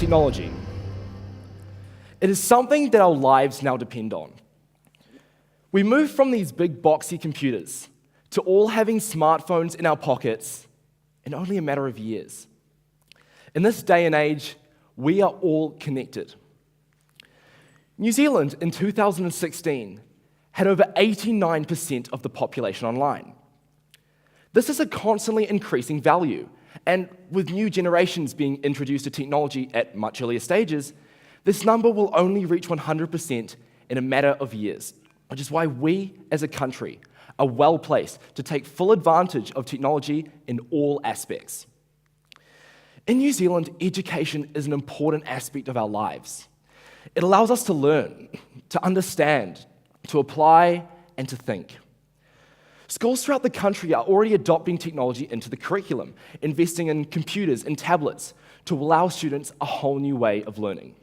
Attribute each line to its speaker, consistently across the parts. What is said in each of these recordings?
Speaker 1: Technology. It is something that our lives now depend on. We moved from these big boxy computers to all having smartphones in our pockets in only a matter of years. In this day and age, we are all connected. New Zealand in 2016 had over 89% of the population online. This is a constantly increasing value, and with new generations being introduced to technology at much earlier stages, this number will only reach 100% in a matter of years, which is why we, as a country, are well placed to take full advantage of technology in all aspects. In New Zealand, education is an important aspect of our lives. It allows us to learn, to understand, to apply, and to think. Schools throughout the country are already adopting technology into the curriculum, investing in computers and tablets to allow students a whole new way of learning.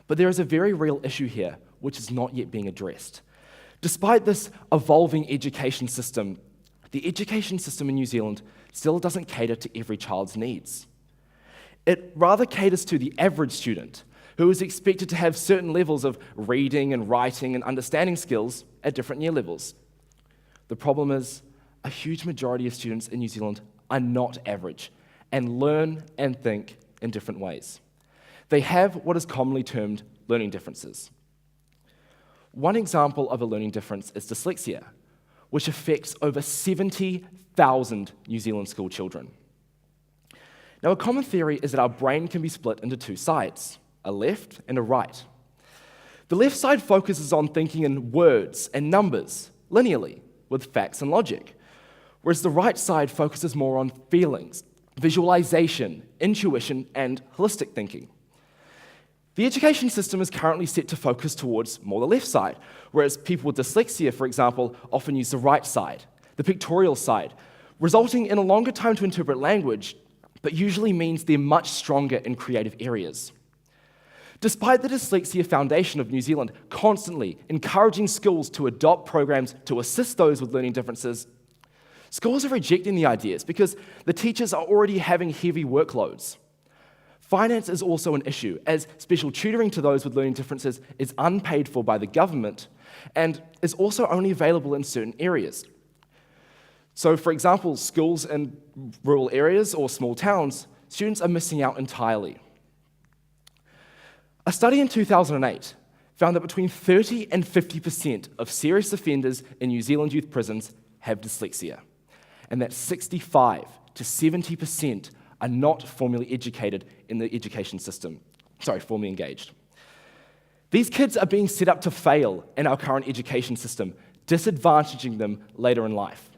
Speaker 1: But there is a very real issue here, which is not yet being addressed. Despite this evolving education system, the education system in New Zealand still doesn't cater to every child's needs. It rather caters to the average student, who is expected to have certain levels of reading and writing and understanding skills at different year levels. The problem is, a huge majority of students in New Zealand are not average and learn and think in different ways. They have what is commonly termed learning differences. One example of a learning difference is dyslexia, which affects over 70,000 New Zealand school children. Now, a common theory is that our brain can be split into two sides, a left and a right. The left side focuses on thinking in words and numbers, linearly, with facts and logic, whereas the right side focuses more on feelings, visualization, intuition, and holistic thinking. The education system is currently set to focus towards more the left side, whereas people with dyslexia, for example, often use the right side, the pictorial side, resulting in a longer time to interpret language, but usually means they're much stronger in creative areas. Despite the Dyslexia Foundation of New Zealand constantly encouraging schools to adopt programs to assist those with learning differences, schools are rejecting the ideas because the teachers are already having heavy workloads. Finance is also an issue, as special tutoring to those with learning differences is unpaid for by the government and is also only available in certain areas. So, for example, schools in rural areas or small towns, students are missing out entirely. A study in 2008 found that between 30 and 50% of serious offenders in New Zealand youth prisons have dyslexia, and that 65 to 70% are not formally educated in the education system, formally engaged. These kids are being set up to fail in our current education system, disadvantaging them later in life.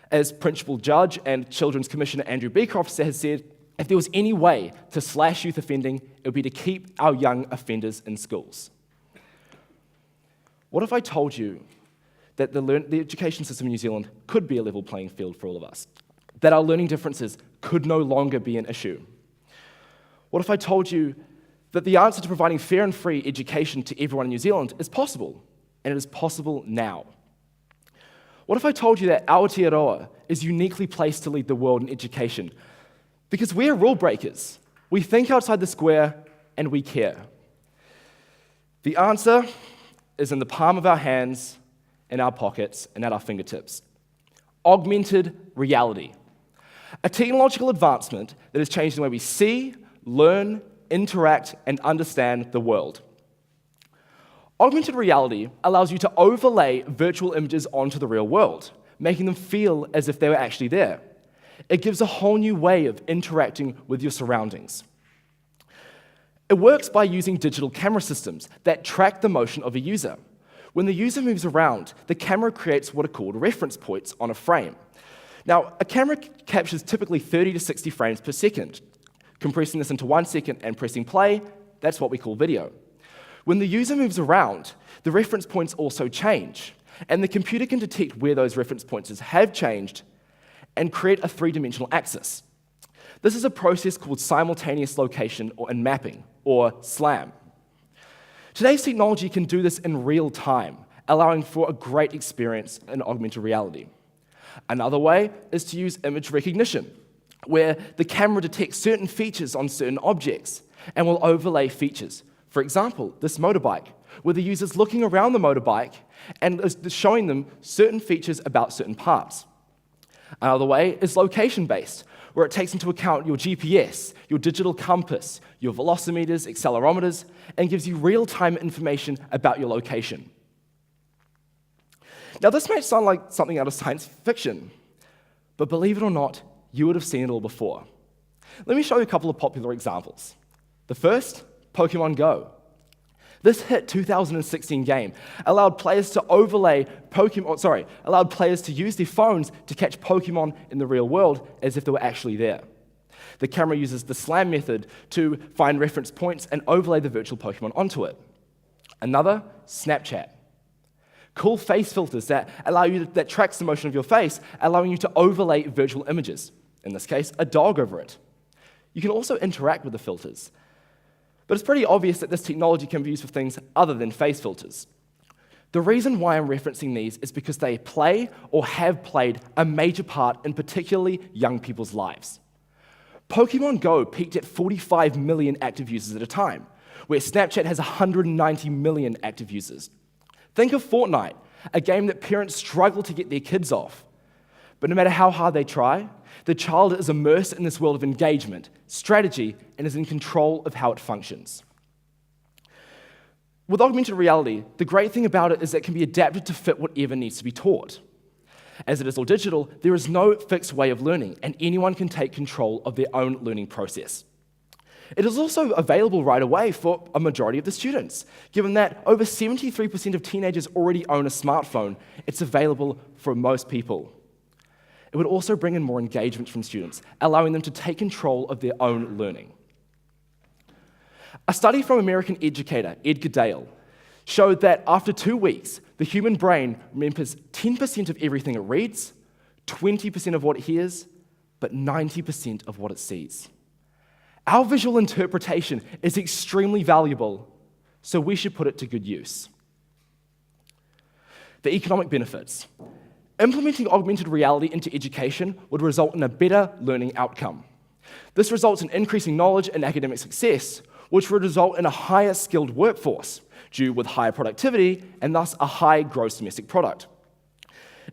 Speaker 1: As Principal Judge and Children's Commissioner Andrew Beecroft has said, if there was any way to slash youth offending, it would be to keep our young offenders in schools. What if I told you that the education system in New Zealand could be a level playing field for all of us? That our learning differences could no longer be an issue? What if I told you that the answer to providing fair and free education to everyone in New Zealand is possible, and it is possible now? What if I told you that Aotearoa is uniquely placed to lead the world in education? Because we're rule breakers. We think outside the square, and we care. The answer is in the palm of our hands, in our pockets, and at our fingertips. Augmented reality. A technological advancement that has changed the way we see, learn, interact, and understand the world. Augmented reality allows you to overlay virtual images onto the real world, making them feel as if they were actually there. It gives a whole new way of interacting with your surroundings. It works by using digital camera systems that track the motion of a user. When the user moves around, the camera creates what are called reference points on a frame. Now, a camera captures typically 30 to 60 frames per second. Compressing this into 1 second and pressing play, that's what we call video. When the user moves around, the reference points also change, and the computer can detect where those reference points have changed and create a three-dimensional axis. This is a process called simultaneous location and mapping, or SLAM. Today's technology can do this in real time, allowing for a great experience in augmented reality. Another way is to use image recognition. where the camera detects certain features on certain objects and will overlay features. For example, this motorbike, where the user's looking around the motorbike and is showing them certain features about certain parts. Another way is location-based, where it takes into account your GPS, your digital compass, your velocimeters, accelerometers, and gives you real-time information about your location. Now, this may sound like something out of science fiction, but believe it or not, you would have seen it all before. Let me show you a couple of popular examples. The first, Pokemon Go. This hit 2016 game allowed players to allowed players to use their phones to catch Pokemon in the real world as if they were actually there. The camera uses the SLAM method to find reference points and overlay the virtual Pokemon onto it. Another, Snapchat. Cool face filters that tracks the motion of your face, allowing you to overlay virtual images. In this case, a dog over it. You can also interact with the filters. But it's pretty obvious that this technology can be used for things other than face filters. The reason why I'm referencing these is because they play or have played a major part in particularly young people's lives. Pokemon Go peaked at 45 million active users at a time, where Snapchat has 190 million active users. Think of Fortnite, a game that parents struggle to get their kids off. But no matter how hard they try, the child is immersed in this world of engagement, strategy, and is in control of how it functions. With augmented reality, the great thing about it is that it can be adapted to fit whatever needs to be taught. As it is all digital, there is no fixed way of learning, and anyone can take control of their own learning process. It is also available right away for a majority of the students. Given that over 73% of teenagers already own a smartphone, it's available for most people. It would also bring in more engagement from students, allowing them to take control of their own learning. A study from American educator Edgar Dale showed that after 2 weeks, the human brain remembers 10% of everything it reads, 20% of what it hears, but 90% of what it sees. Our visual interpretation is extremely valuable, so we should put it to good use. The economic benefits. Implementing augmented reality into education would result in a better learning outcome. This results in increasing knowledge and academic success, which would result in a higher skilled workforce, due with higher productivity and thus a high gross domestic product.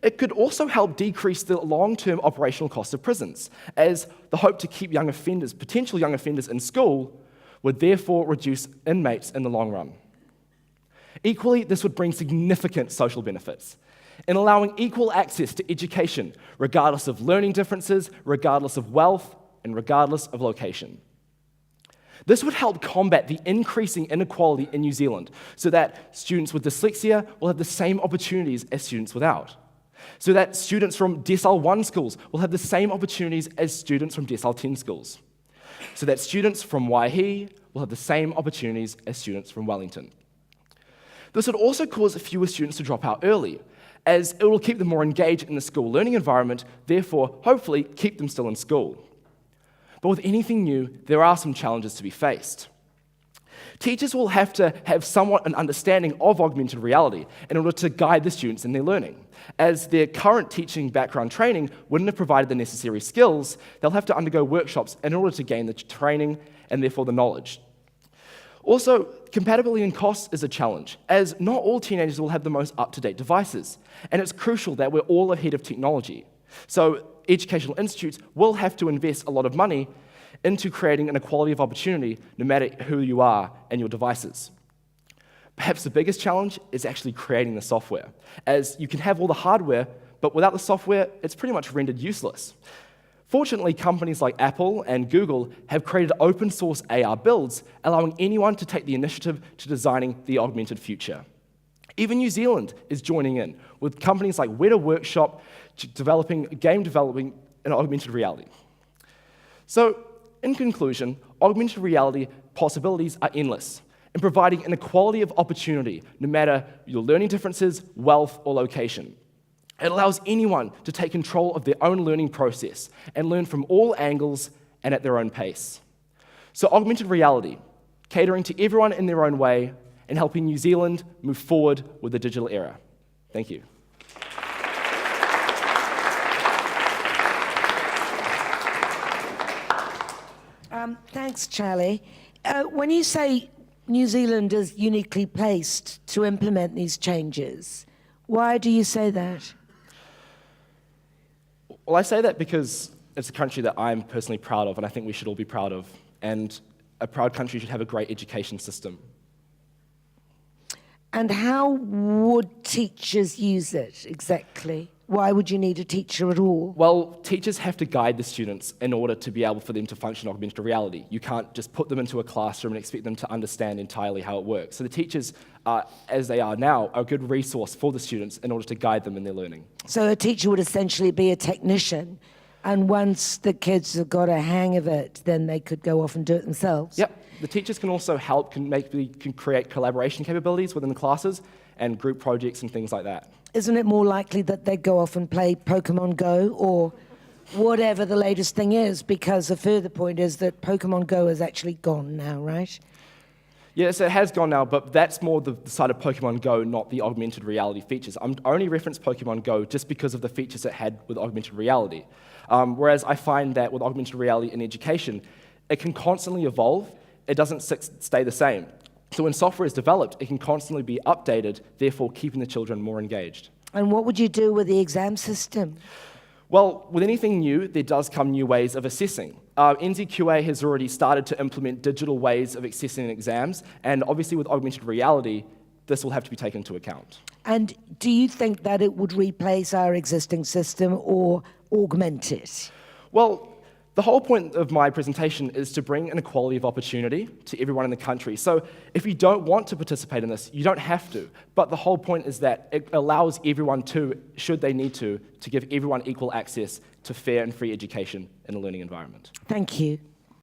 Speaker 1: It could also help decrease the long-term operational costs of prisons, as the hope to keep potential young offenders in school would therefore reduce inmates in the long run. Equally, this would bring significant social benefits in allowing equal access to education, regardless of learning differences, regardless of wealth, and regardless of location. This would help combat the increasing inequality in New Zealand so that students with dyslexia will have the same opportunities as students without. So that students from Decile 1 schools will have the same opportunities as students from Decile 10 schools. So that students from Waihi will have the same opportunities as students from Wellington. This would also cause fewer students to drop out early, as it will keep them more engaged in the school learning environment, therefore, hopefully, keep them still in school. But with anything new, there are some challenges to be faced. Teachers will have to have somewhat an understanding of augmented reality in order to guide the students in their learning. As their current teaching background training wouldn't have provided the necessary skills, they'll have to undergo workshops in order to gain the training and therefore the knowledge. Also, compatibility and cost is a challenge, as not all teenagers will have the most up-to-date devices, and it's crucial that we're all ahead of technology. So educational institutes will have to invest a lot of money into creating an equality of opportunity no matter who you are and your devices. Perhaps the biggest challenge is actually creating the software, as you can have all the hardware, but without the software, it's pretty much rendered useless. Fortunately, companies like Apple and Google have created open source AR builds, allowing anyone to take the initiative to designing the augmented future. Even New Zealand is joining in, with companies like Weta Workshop developing in augmented reality. So, in conclusion, augmented reality possibilities are endless in providing an equality of opportunity, no matter your learning differences, wealth, or location. It allows anyone to take control of their own learning process and learn from all angles and at their own pace. So augmented reality, catering to everyone in their own way and helping New Zealand move forward with the digital era. Thank you.
Speaker 2: Thanks, Charlie. When you say New Zealand is uniquely placed to implement these changes, why do you say that?
Speaker 1: Well, I say that because it's a country that I'm personally proud of, and I think we should all be proud of. And a proud country should have a great education system.
Speaker 2: And how would teachers use it exactly? Why would you need a teacher at all?
Speaker 1: Well, teachers have to guide the students in order to be able for them to function in augmented reality. You can't just put them into a classroom and expect them to understand entirely how it works. So the teachers, as they are now, are a good resource for the students in order to guide them in their learning.
Speaker 2: So a teacher would essentially be a technician, and once the kids have got a hang of it, then they could go off and do it themselves?
Speaker 1: Yep. The teachers can also help, can create collaboration capabilities within the classes and group projects and things like that.
Speaker 2: Isn't it more likely that they go off and play Pokemon Go or whatever the latest thing is? Because the further point is that Pokemon Go is actually gone now, right?
Speaker 1: Yes, it has gone now, but that's more the side of Pokemon Go, not the augmented reality features. I only reference Pokemon Go just because of the features it had with augmented reality. Whereas I find that with augmented reality in education, it can constantly evolve. It doesn't stay the same. So when software is developed, it can constantly be updated, therefore keeping the children more engaged.
Speaker 2: And what would you do with the exam system?
Speaker 1: Well, with anything new, there does come new ways of assessing. NZQA has already started to implement digital ways of assessing exams, and obviously with augmented reality, this will have to be taken into account.
Speaker 2: And do you think that it would replace our existing system or augment it?
Speaker 1: Well, the whole point of my presentation is to bring an equality of opportunity to everyone in the country. So if you don't want to participate in this, you don't have to. But the whole point is that it allows everyone to, should they need to give everyone equal access to fair and free education in a learning environment.
Speaker 2: Thank you.